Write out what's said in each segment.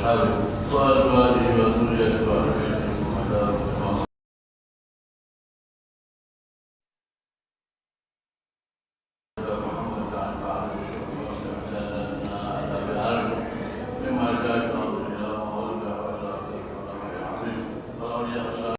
وأصحابه وأزواجه وذريته وأهل بيته الشهداء كما محمد عن بعض الشكر وسادتنا أهل بالعلم مما شاء الله إلى مولده وإلى آخره والأمر العظيم والأولياء الصالحين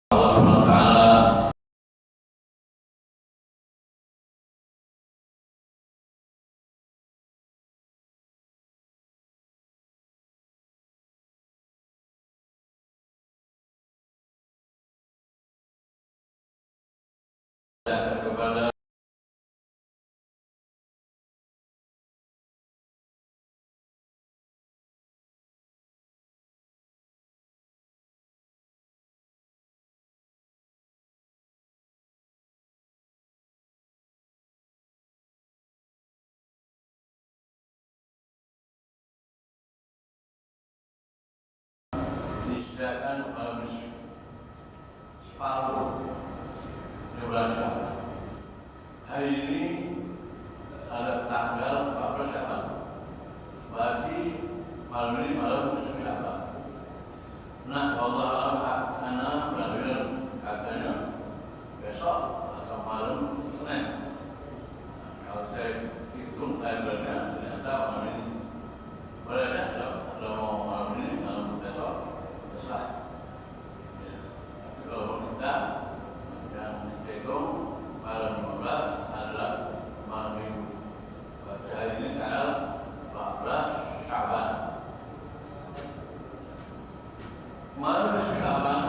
Allah Subhanahu wa taala kepada disediakan oleh separuh di bulan Syawal. Hari ini ada tanggal 14 Syawal. Berarti malam ini malam 7 Syawal. Nah, Allah karena benar katanya besok atau malam Senin. Kalau saya hitung timernya ternyata malam ini berada kalau mau malam ini malam besok selesai. Ya. Tapi kalau kita yang hitung malam 15 adalah malam minggu. Baca hari ini tanggal 14 Syawal. Malam Syawal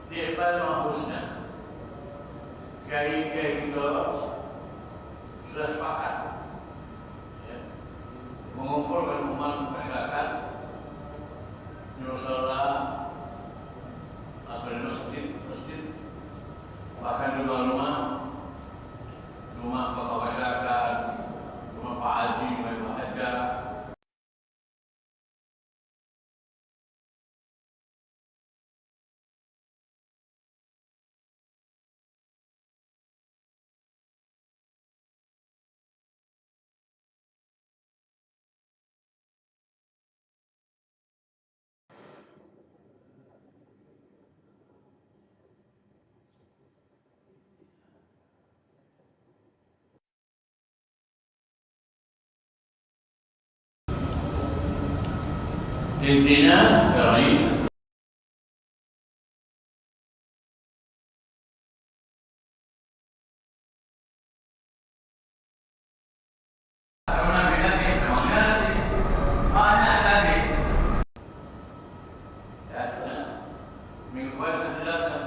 di Ibn Husna intinya karena ini. Minggu kemarin saya jelaskan.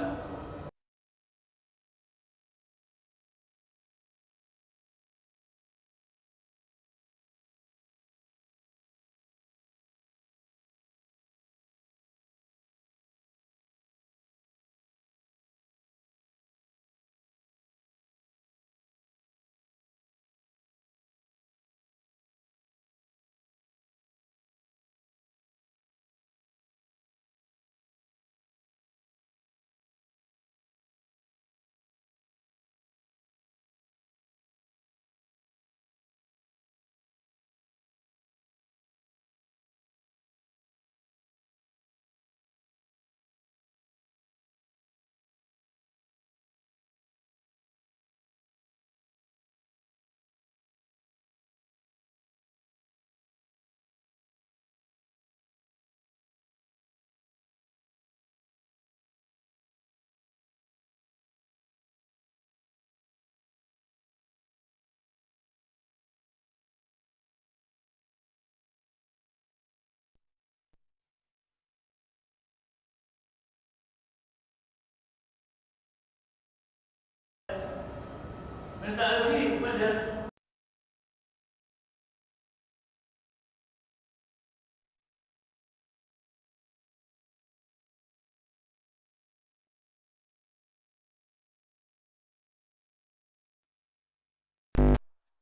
Minta rezeki benar.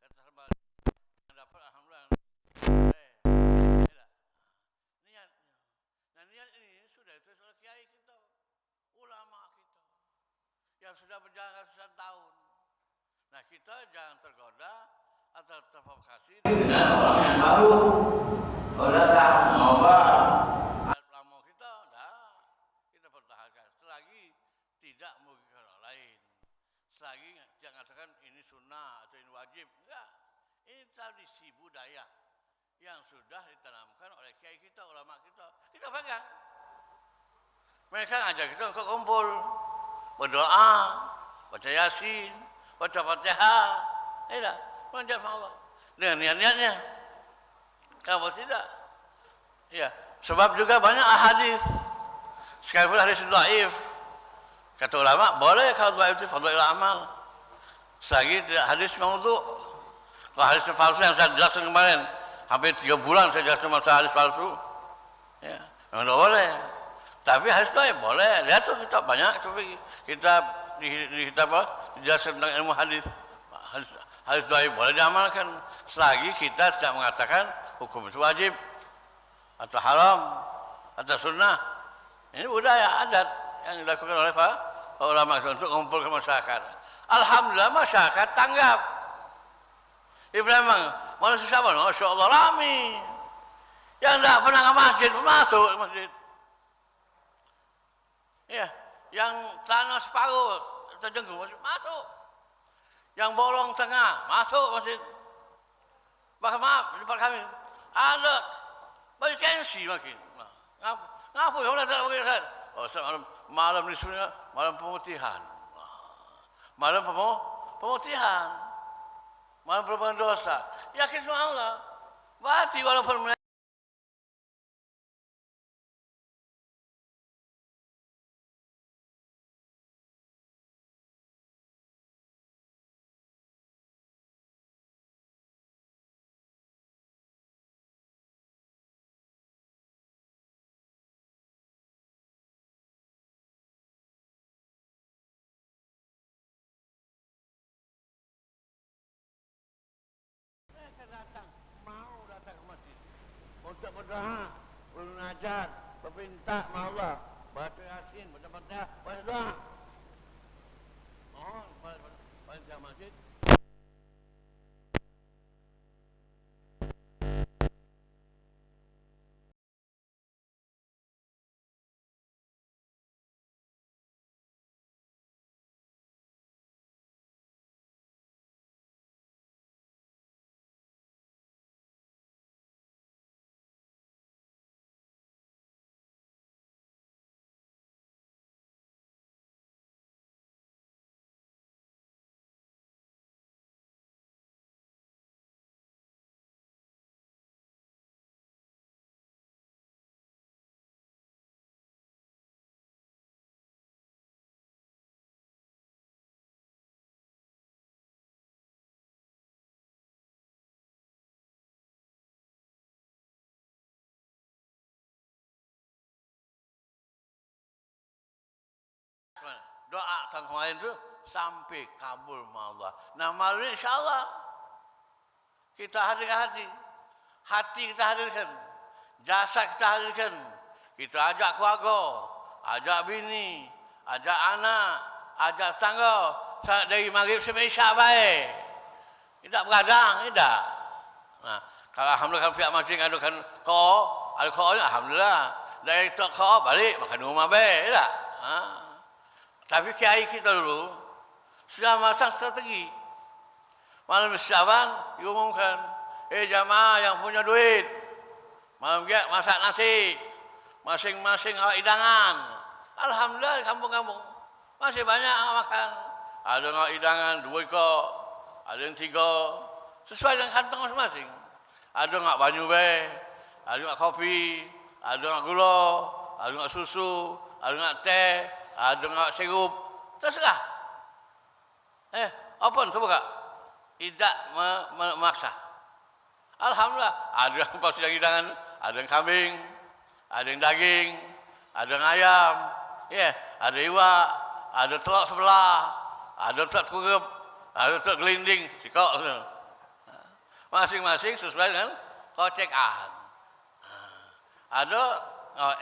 Kata Herbal yang dapat alhamdulillah. Niat. Nah niat ini sudah itu soal kiai kita, ulama kita yang sudah berjalan ratusan tahun. Nah kita jangan tergoda atau terprovokasi dengan orang yang baru. Kalau datang mau apa? Lama kita, kita pertahankan. Selagi tidak merugikan orang lain, selagi jangan katakan ini sunnah atau ini wajib, enggak. Ini tradisi budaya yang sudah ditanamkan oleh kiai kita, ulama kita. Kita pegang. Mereka ngajak kita untuk kumpul, berdoa, baca yasin, baca fatihah, menjadi Allah. Dengan niat-niatnya. Kalau tidak, ya. Sebab juga banyak ahadis. Sekalipun hadis dhaif, kata ulama boleh kalau dhaif itu fadhil amal. Selagi tidak hadis maudhu. Kalau hadis palsu yang saya jelaskan kemarin, hampir 3 bulan saya jelaskan masalah hadis palsu. Ya, memang tidak boleh. Tapi hadis dhaif boleh. Lihat tuh kita banyak kita di kitab dijelaskan tentang ilmu hadis. Hadis dhaif boleh diamalkan selagi kita tidak mengatakan hukum itu wajib atau haram atau sunnah. Ini budaya adat yang dilakukan oleh para ulama untuk mengumpulkan masyarakat. Alhamdulillah masyarakat tanggap. Ibrahim manusia siapa? Masya Allah rami. Yang tidak pernah ke masjid masuk masjid. Ya, yang tanah separuh terjengkung masuk. Yang bolong tengah masuk masjid. Bahkan maaf di tempat kami ada vakansi makin. Ngapa kamu datang begini? Oh, malam di sini malam pemutihan. Malam pemutihan. Malam perbuatan dosa. Yakin sama Allah. Berarti walaupun datang, mau datang ke masjid untuk berdoa, bernajat, berminta sama Allah, baca yasin, baca fatihah, baca doa. Oh, pada masjid doa tahun kemarin tu sampai kabul Allah. Nah, malam insya-Allah kita hadirkan hati kita hadirkan, jasad kita hadirkan, kita ajak keluarga, ajak bini, ajak anak, ajak tangga, dari maghrib sampai isyak baik. Tidak begadang, tidak. Nah, kalau alhamdulillah pihak masjid ngadukan ada alhamdulillah. Dari tok balik makan rumah baik, tidak. Tapi kiai kita dulu sudah masang strategi. Malam Syaban diumumkan, jamaah yang punya duit, malam dia masak nasi, masing-masing awak hidangan. Alhamdulillah di kampung-kampung masih banyak yang makan. Ada yang hidangan 2 ekor, ada yang 3, sesuai dengan kantong masing-masing. Ada yang banyu be, ada yang kopi, ada yang gula, ada yang susu, ada yang teh, ada yang sirup. Terserah. Apa tu buka? Tidak memaksa. Alhamdulillah, ada yang pasti yang hidangan, ada yang kambing, ada yang daging, ada yang ayam, ada iwak, ada telur sebelah, ada telur kurup, ada telur gelinding, sikok. Masing-masing sesuai dengan kocekan. Ada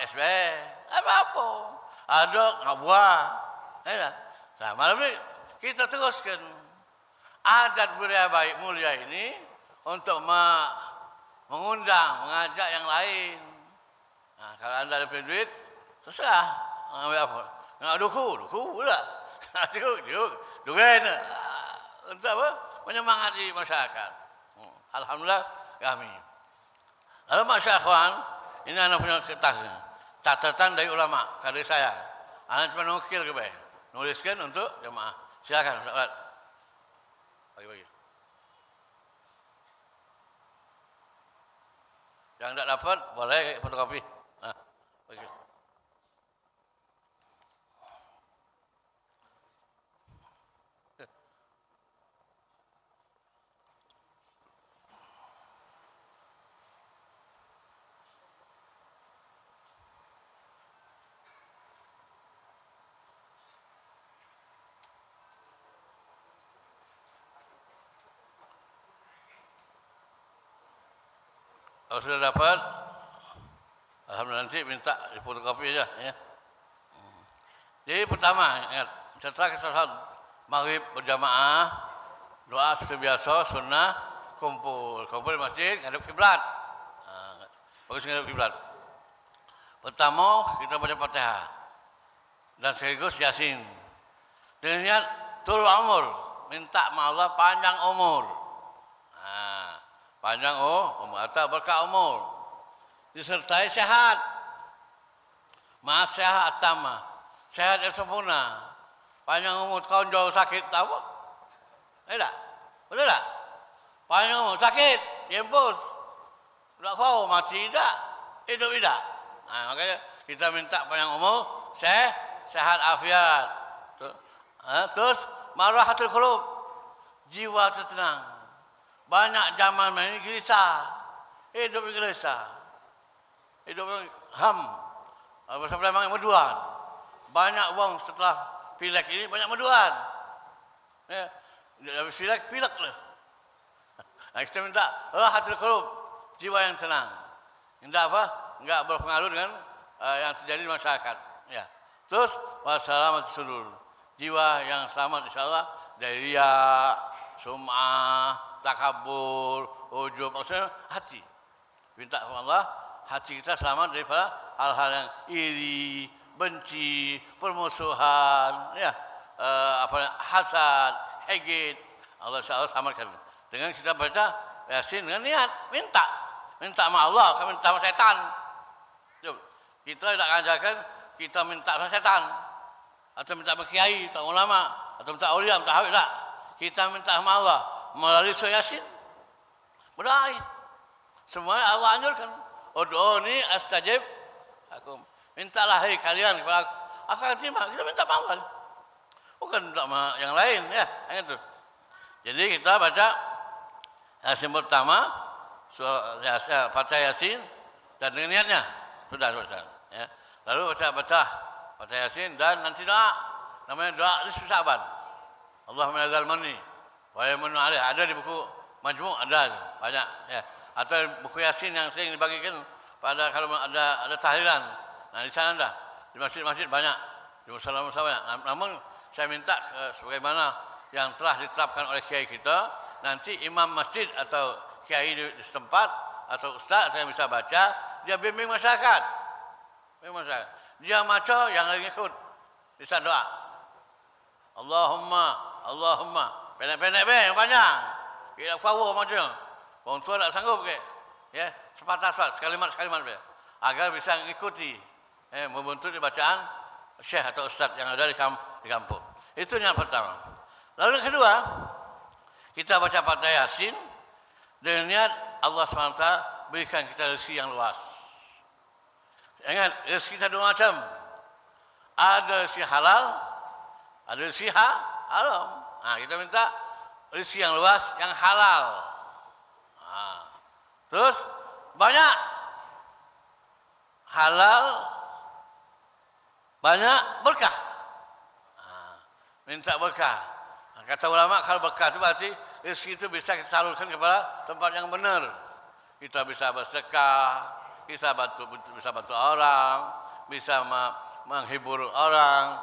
SB, apa-apa. Ada buah. Nah, malam ini kita teruskan adat budaya baik mulia ini untuk mengundang, mengajak yang lain. Nah, kalau anda ada duit, terserah. Mengambil apa? Nak duku pula. Duit. Untuk apa? Menyemangati masyarakat. Alhamdulillah kami. Lalu masyarakat, ini anak punya kertasnya. Catatan dari ulama, kader saya. Anak cuma nukil ke baik. Nuliskan untuk jemaah. Silakan, Ustaz. Bagi-bagi. Yang tidak dapat, boleh fotokopi. Nah, bagi. Kalau sudah dapat, alhamdulillah nanti minta fotokopi aja. Ya. Jadi pertama, ingat, setelah kita sholat maghrib berjamaah, doa seperti biasa, sunnah, kumpul di masjid, ngadep kiblat. Bagus ngadep kiblat. Pertama kita baca Fatihah dan sekaligus Yasin. Dengan niat tul umur, minta sama Allah panjang umur. Panjang umur atau berkah umur. Disertai sehat. Mas sehat tamah. Sehat yang sempurna. Panjang umur kau jauh sakit tahu? Tak? Betul tak? Panjang umur sakit, jemput. Tak tahu mati tak? Hidup tidak. Makanya kita minta panjang umur, sehat afiat. Terus marahatul qulub. Jiwa tertenang. Banyak zaman ini gelisah. Hidup gelisah. Hidup ham. Sampai memang meduan. Banyak uang setelah pilek ini banyak meduan. Habis pilek lah. Kita minta rahatul qulub, jiwa yang tenang. Tidak apa? Enggak berpengaruh dengan yang terjadi di masyarakat. Ya. Terus wassalamat sudur. Jiwa yang selamat insyaallah dari riya, sum'ah, takabur, ujub, maksudnya hati. Minta kepada Allah, hati kita selamat daripada hal-hal yang iri, benci, permusuhan, hasad, hegit. Allah insya Allah selamatkan. Dengan kita baca Yasin dengan niat, minta sama Allah, minta sama setan. Kita tidak ajarkan kita minta sama setan, atau minta sama kiai, atau ulama, atau minta aulia, minta habib, tak. Kita minta sama Allah melalui surah Yasin. Berdoa. Semuanya Allah anjurkan. Ud'uni astajib lakum. Mintalah hai kalian kepada aku. Aku akan terima. Kita minta sama Allah. Bukan minta sama yang lain, ya. Itu. Jadi kita baca Yasin pertama, baca Yasin dan dengan niatnya sudah. Ya. Lalu baca Fatihah Yasin dan nanti doa. namanya doa nisfu Sya'ban. Allahumma yazal manni wa yamunnu alaih. Ada di buku Majmu' ada banyak ya. Atau buku Yasin yang sering dibagikan pada kalau ada tahlilan. Nah di sana ada. Di masjid-masjid banyak, di musala-musala banyak. Namun saya minta sebagaimana yang telah diterapkan oleh kiai kita, nanti imam masjid atau kiai di setempat atau ustaz yang bisa baca, dia bimbing masyarakat. Dia baca yang lagi ikut. Bisa doa. Allahumma. Pendek-pendek yang panjang. Kita power macam. Orang tua tak sanggup ke? Ya, sepatah sekalimat be. Agar bisa mengikuti membentuk di bacaan syekh atau ustaz yang ada di kampung. Itu yang pertama. Lalu yang kedua, kita baca Fatihah Yasin dengan niat Allah SWT berikan kita rezeki yang luas. Ingat, rezeki kita dua macam. Ada rezeki halal, ada rezeki haram. Nah, kita minta rezeki yang luas, yang halal. Nah, terus banyak halal, banyak berkah. Nah, minta berkah. Nah, kata ulama kalau berkah itu berarti rezeki itu bisa kita salurkan kepada tempat yang benar. Kita bisa bersedekah, bisa bantu orang, bisa menghibur orang,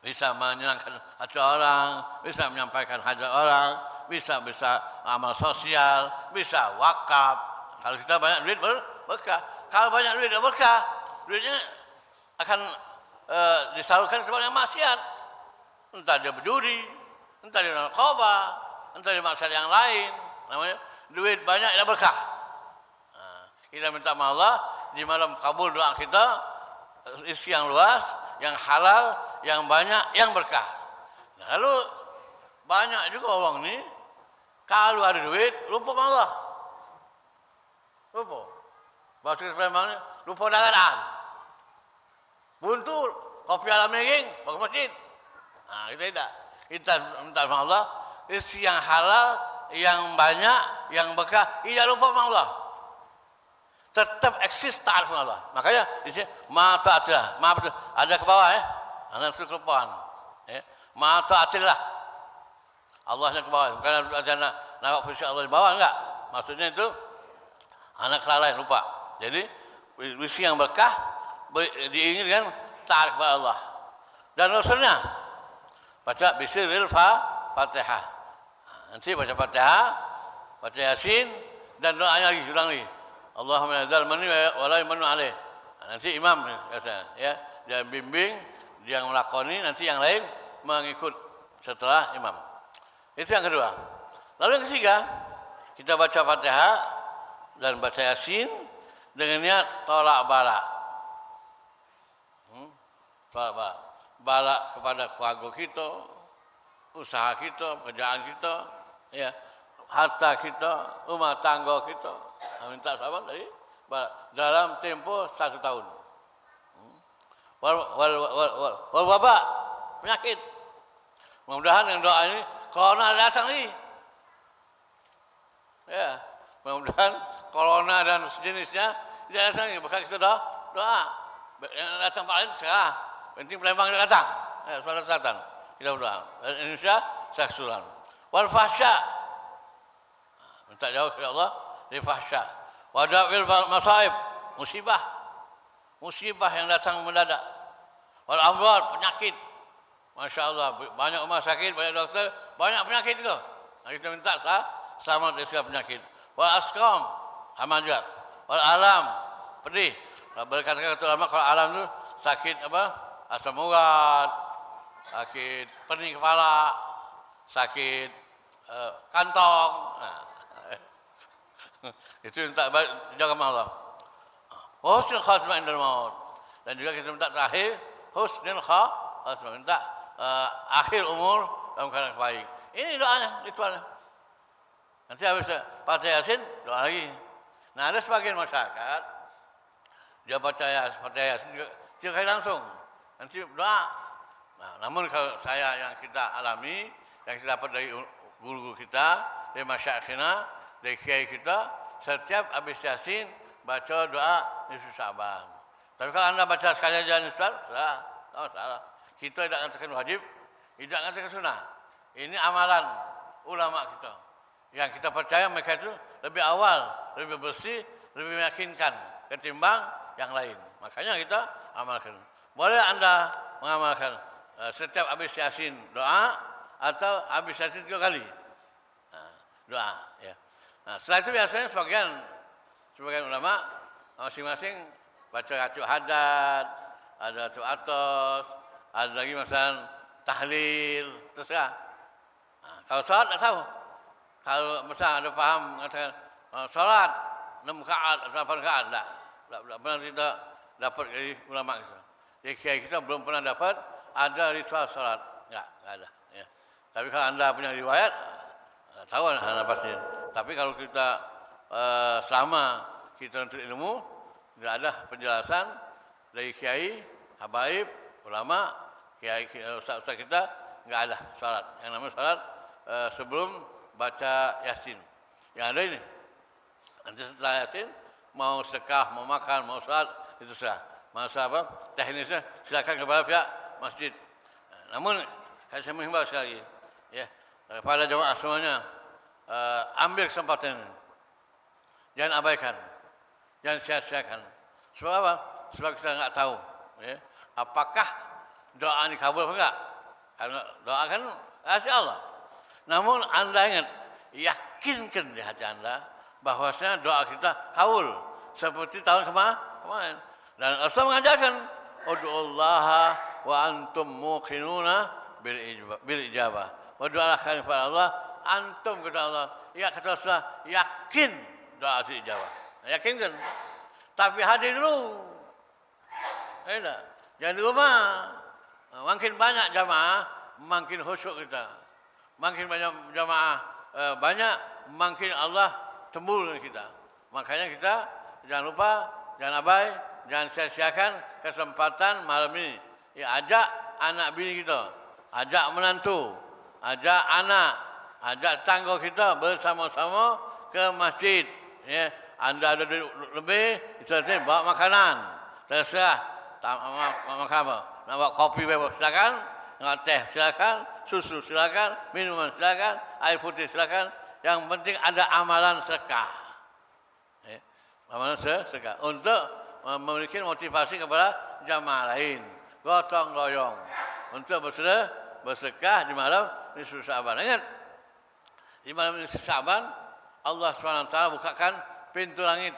bisa menyenangkan hati orang, bisa menyampaikan hajat orang, bisa amal sosial, bisa wakaf. Kalau kita banyak duit berkah. Kalau banyak duit berkah, duitnya akan disalurkan ke tempat yang maksiat. Entah dia berjudi, entah dia narkoba, entah dia maksiat yang lain. Namanya duit banyak tidak berkah. Nah, kita minta sama Allah di malam kabul doa kita, isi yang luas, yang halal, yang banyak, yang berkah. Nah, lalu banyak juga orang ni kalau ada duit lupa sama Allah. Lupa. Bahasa Sulaiman ni lupa dagangan. Buntu kopi alam neging bagi masjid. Nah, kita tidak. Kita minta sama Allah isi yang halal, yang banyak, yang berkah, tidak lupa sama Allah. Tetap eksis taat sama Allah. Makanya di sini mata ada ke bawah ya. Anak suruh kelupaan. Mata atillah. Allahnya ke bawah. Bukan ada nak posisi Allah di bawah enggak. Maksudnya itu anak kelalaian lupa. Jadi isi yang berkah diinginkan taat kepada Allah. Dan Rasulnya baca bismillahil Fatihah. Nanti baca Fatihah, baca Yasin dan doanya lagi ulang lagi. Allahumma yazal manni wa la yamunnu alaih. Nanti imam ya, dia bimbing, dia melakoni, nanti yang lain mengikut setelah imam. Itu yang kedua. Lalu yang ketiga, kita baca Fatihah dan baca Yasin dengan niat tolak bala. Tolak bala. Bala kepada keluarga kita, usaha kita, pekerjaan kita, ya, harta kita, rumah tangga kita. Minta sahabat tadi dalam tempo 1 tahun. Wal wabak, penyakit. Mudah-mudahan yang doa ini corona datang lagi. Ya, mudah-mudahan corona dan sejenisnya tidak datang lagi. Maka kita doa. Yang datang paling sekarang. Penting Palembang tidak datang. Ya, Sulawesi Selatan. Kita berdoa. Indonesia seksualan. Wal fahsya. Minta jauh kepada Allah dari fahsya. Wadawil masaib. Musibah yang datang mendadak. Wal amrad, penyakit. Masya Allah, banyak rumah sakit, banyak dokter, banyak penyakit itu. Nah, kita minta selamat dari segala penyakit. Wal asqam, aman juga. Wal alam, pedih. Berkata-kata ulama kalau alam itu sakit apa? Asam urat, sakit pening kepala, sakit kantong. Nah, itu minta jaga Allah. Husnul khatimah indal maut. Dan juga kita minta terakhir husnul khatimah, minta akhir umur dalam keadaan baik. Ini doanya, ritualnya. Nanti habis Fatihah Yasin, doa lagi. Nah, ada sebagian masyarakat dia baca Fatihah Yasin tiga kali langsung. Nanti doa. Nah, namun kalau saya yang kita alami, yang kita dapat dari guru kita, dari masyayikhina, dari kiai kita, setiap habis Yasin baca doa nisfu Sya'ban. Tapi kalau anda baca sekali aja nisfu Sya'ban, salah. Kita tidak mengatakan wajib, tidak mengatakan sunnah. Ini amalan ulama kita. Yang kita percaya mereka itu lebih awal, lebih bersih, lebih meyakinkan ketimbang yang lain. Makanya kita amalkan. Boleh Anda mengamalkan setiap habis Yasin doa atau habis Yasin 3 kali. Doa. Ya. Nah, setelah itu biasanya sebagian ulama masing-masing baca racun hadat, ada racun atos, ada lagi masalah tahlil, terserah. Nah, kalau sholat tak tahu. Kalau misalnya ada paham mengatakan sholat 6 rakaat atau 8 rakaat, tak pernah kita dapat dari ulama kita. Jadi kiai kita belum pernah dapat ada ritual sholat, enggak ada. Ya. Tapi kalau anda punya riwayat, tahu anda pasti. Tapi kalau kita selama kita untuk ilmu, tidak ada penjelasan dari kiai, habaib, ulama, kiai, ustaz-ustaz kita, enggak ada sholat. Yang namanya sholat sebelum baca Yasin. Yang ada ini. Nanti setelah Yasin, mau sedekah, mau makan, mau sholat, itu sah. Masa apa? Teknisnya silakan kepada pihak masjid. Namun, saya menghimbau sekali lagi, ya, kepada jemaah semuanya, ambil kesempatan ini. Jangan abaikan. Jangan sia-siakan. Sebab apa? Sebab kita enggak tahu. Ya, apakah doa ini kabul atau enggak? Karena doa kan rahasia Allah. Namun anda ingat, yakinkan di hati anda bahwasanya doa kita kabul. Seperti tahun kemarin. Dan Rasul mengajarkan, Udu'ullaha wa antum muqinuna bil ijabah. Berdoalah kalian kepada Allah, antum kepada Allah. Ya kata Rasul, yakin doa itu ijabah. Yakinkan. Tapi hadir dulu. Jangan di rumah. Makin banyak jamaah, makin khusyuk kita. Makin banyak jamaah banyak, makin Allah tembul dengan kita. Makanya kita jangan lupa, jangan abai, jangan sia-siakan kesempatan malam ini. Ya, ajak anak bini kita, ajak menantu, ajak anak, ajak tangga kita bersama-sama ke masjid. Ya, anda ada lebih, itu bawa makanan, terserah. Makan apa? Nak bawa kopi bebas silakan, nak teh silakan, susu silakan, minuman silakan, air putih silakan. Yang penting ada amalan sedekah. Ya, amalan sedekah untuk memiliki motivasi kepada jamaah lain, gotong royong untuk bersedekah di malam nisfu Sya'ban. Ingat, di malam nisfu Sya'ban Allah SWT bukakan pintu langit.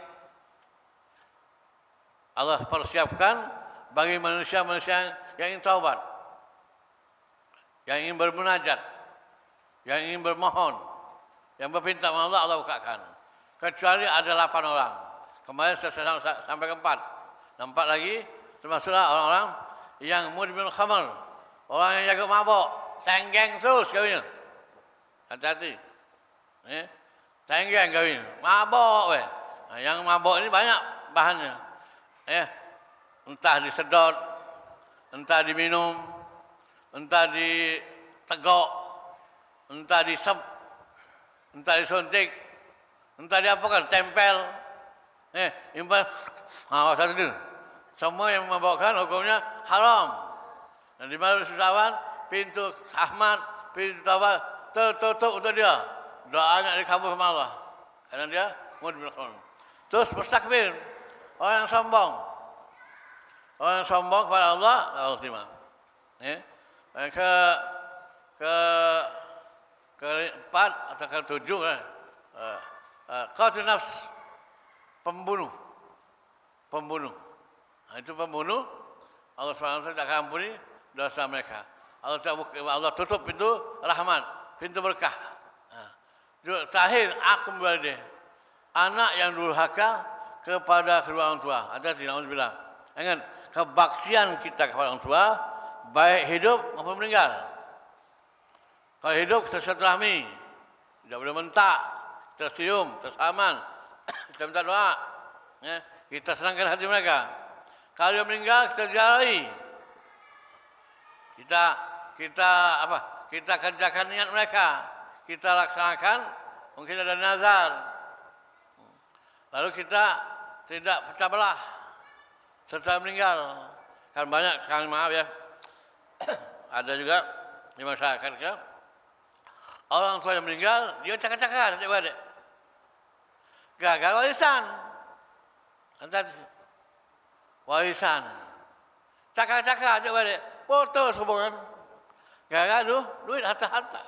Allah persiapkan bagi manusia-manusia yang ingin taubat, yang ingin bermunajat, yang ingin bermohon, yang berpinta kepada Allah, Allah bukakan. Kecuali ada 8 orang. Kemarin saya sampai ke 4. 4 lagi, termasuklah orang-orang yang mudminul khamr, orang yang jaga mabok, tenggeng terus kawin. Hati-hati. Tenggeng kawin, mabok. Nah, yang mabok ini banyak bahannya. Entah disedot, entah diminum, entah ditegok, entah disep, entah disuntik, entah diapakan, tempel. Impal, satu itu. Semua yang membawakan hukumnya haram. Dan di malam Sya'ban, pintu rahmat, pintu taubat tertutup untuk dia. Doanya dikabul sama Allah. Karena dia mudmin khamr. Terus mustakbir, orang yang sombong. Orang yang sombong kepada Allah, Allah terima. Keempat atau ketujuh, qatlun nafs, pembunuh. Nah, itu pembunuh, Allah SWT tidak akan ampuni dosa mereka. Allah tutup pintu rahmat, pintu berkah. Terakhir, akum walidayh, anak yang durhaka kepada kedua orang tua. Ada tidak bilang, ingat, kebaktian kita kepada orang tua, baik hidup maupun meninggal. Kalau hidup kita silaturahmi, tidak boleh mentak, kita cium, kita salaman, kita minta doa, kita senangkan hati mereka. Kalau dia meninggal, kita ziarahi, kita kerjakan niat mereka, kita laksanakan, mungkin ada nazar, lalu kita tidak pecah belah setelah meninggal. Kan banyak, sekarang maaf ya, ada juga di masyarakat kan, orang tua yang meninggal, dia cakap-cakap adik-adik. Gagal warisan. Antara warisan. Cakap-cakap adik-adik. Putus hubungan. Gagal tu, duit harta-harta.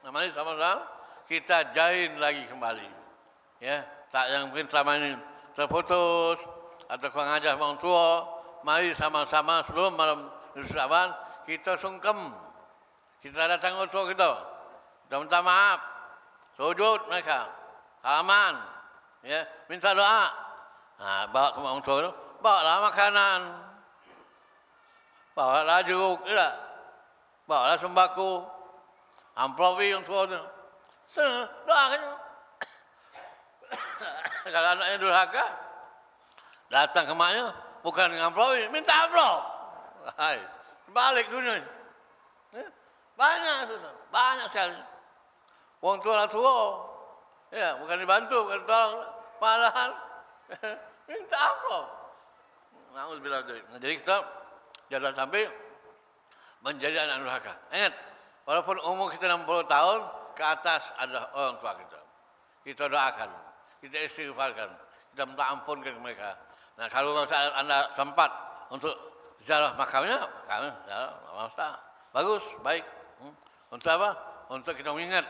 Namanya sama-sama kita jalin lagi kembali. Ya, tak yang mungkin selama ini terputus atau kurang ajar orang tua, mari sama-sama sebelum malam Syaban kita sungkem. Kita datang orang tua kita. Kita minta maaf. Sujud mereka. Salaman. Ya, minta doa. Nah, bawa ke orang tua itu, bawalah makanan. Bawalah jeruk, tidak. Bawalah sembako. Amplopi orang tua itu. Doakan. Kalau anaknya durhaka, datang ke maknya, bukan dengan amplopi, minta amplop. Hai, balik dunia. Banyak susah, banyak sekali. Orang tua, ya bukan dibantu, bukan tolong, malahan minta amplop. Alhamdulillah. Jadi kita jangan sampai menjadi anak durhaka. Ingat, walaupun umur kita 60 tahun ke atas ada orang tua kita. Kita doakan, kita istighfarkan, kita minta ampun ke mereka. Nah, kalau anda sempat untuk ziarah makamnya, kami ziarah, bagus, baik. Untuk apa? Untuk kita mengingat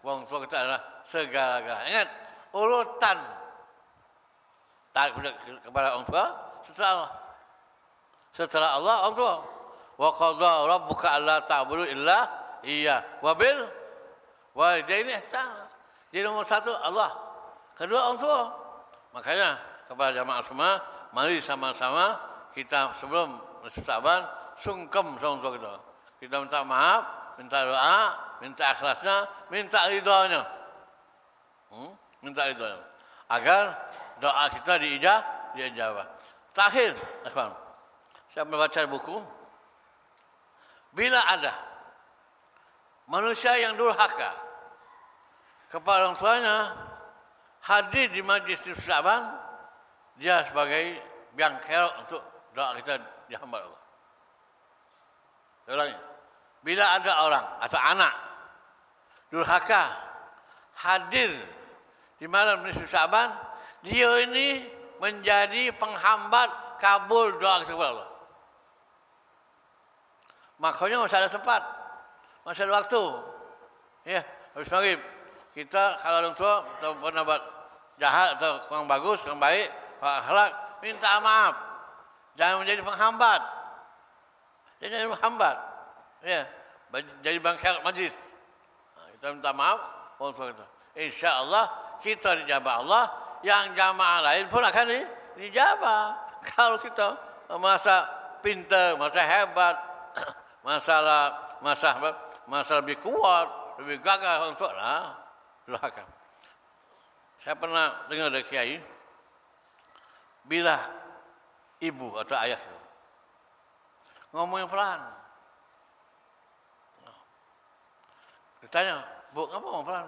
orang tua kita adalah segala-galanya. Ingat, urutan taat kepada orang tua setelah Allah orang tua. Wa qadha rabbuka alla ta'budu illa iyyah wa bil walidaini ihsana. Jadi nomor satu Allah, kedua orang tua. Makanya kepada jamaah semua, mari sama-sama kita sebelum Syaban sungkem sama tua kita. Kita minta maaf, minta doa, minta ikhlasnya, minta ridhonya. Minta ridhonya. Agar doa kita diijabah. Terakhir, saya membaca buku. Bila ada manusia yang durhaka kepada orang tuanya, hadir di majlis Syaban, dia sebagai biang kerok untuk doa kita dihamba Allah. Ulangnya, bila ada orang atau anak durhaka hadir di malam majlis Syaban, dia ini menjadi penghambat kabul doa kita kepada Allah. Makanya masih ada sempat, masih ada waktu. Ya, habis maghrib. Kita kalau orang tua atau pernah buat jahat atau kurang bagus, kurang baik, kurang akhlak, minta maaf. Jangan menjadi penghambat. Jangan jadi penghambat. Ya, jadi bangsa majlis. Nah, kita minta maaf orang tua kita. InsyaAllah kita dijabah Allah, yang jamaah lain pun akan dijabah. Kalau kita masa pintar, masa hebat, masalah lebih kuat, lebih gagah untuk durhaka. Saya pernah dengar dari kiai, bila ibu atau ayah ngomong yang pelan, ditanya, Bu, kenapa ngomong pelan?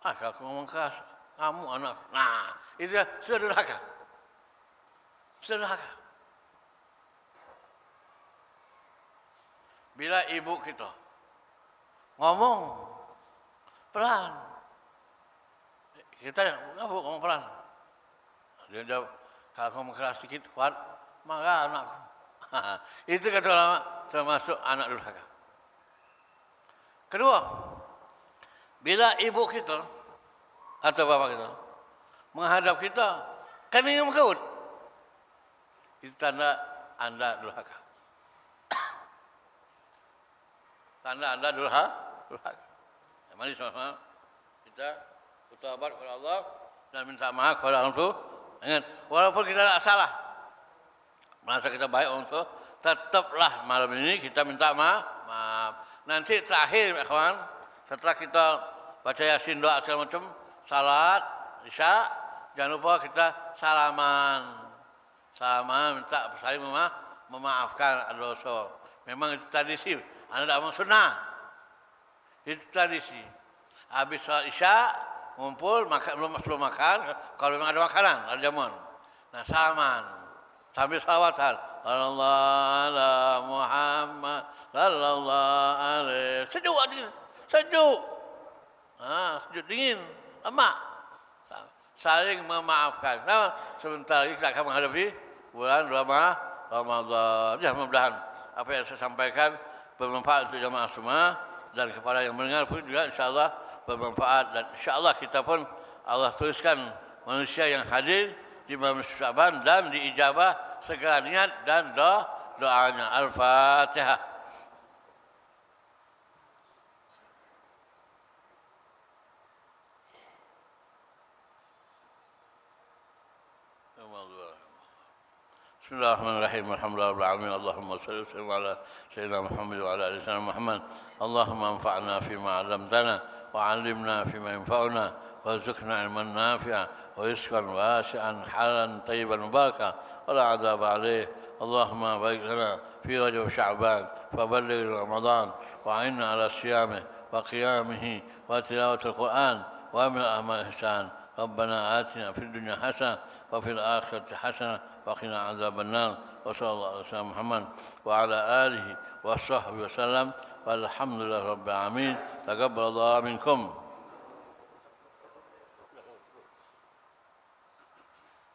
Kalau aku ngomong keras, kamu anak. Nah, itu sudah durhaka. Sudah durhaka. Bila ibu kita ngomong pelan, kita kenapa ngomong pelan? Dia jawab, kalau ngomong keras sedikit kuat, marah anakku. Itu kata ulama termasuk anak durhaka. Kedua, bila ibu kita atau bapak kita menghadap kita, kening mengkerut, itu tanda anda durhaka. Tanda anda durhaka. Mari sama-sama kita bertaubat kepada Allah dan minta maaf kepada orang tua. Ingat, walaupun kita tidak salah, merasa kita baik orang tua, tetaplah malam ini kita minta maaf. Nanti terakhir, kawan, setelah kita baca Yasin, doa segala macam, salat, isya, jangan lupa kita salaman, minta saling memaafkan dosa. Memang itu tradisi. Anda tidak mau sunnah. Itu tradisi. Habis salat isya, ngumpul, makan, belum makan, kalau memang ada makanan, ada jamuan. Nah, salaman. sambil salawatan. Sallallahu ala Muhammad sallallahu alaihi. Sejuk hati. Sejuk. Sejuk dingin. Lemak. Saling memaafkan. Nah, sebentar lagi kita akan menghadapi bulan Ramadan. Ya, mudah-mudahan apa yang saya sampaikan bermanfaat untuk jemaah semua dan kepada yang mendengar pun juga insya-Allah bermanfaat dan insya-Allah kita pun Allah tuliskan manusia yang hadir di bulan Syaban dan diijabah segala niat dan doanya. Al-Fatihah. بسم الله الرحمن الرحيم الحمد لله رب العالمين اللهم صل وسلم على سيدنا محمد وعلى ال سيدنا محمد اللهم انفعنا فيما علمتنا وعلمنا فيما ينفعنا وارزقنا علما نافعا ورزقا واسعا حلالا طيبا مباركا ولا عذاب عليه اللهم بارك لنا في رجب وشعبان فبلغ رمضان وعنا على صيامه وقيامه وتلاوه القران ومن الاعمال احسان ربنا آتنا في الدنيا حسنة وفي الآخرة حسنة وقنا عذاب النار وصلى الله على سيدنا محمد وعلى آله وصحبه وسلم والحمد لله رب العالمين تقبل الله منكم.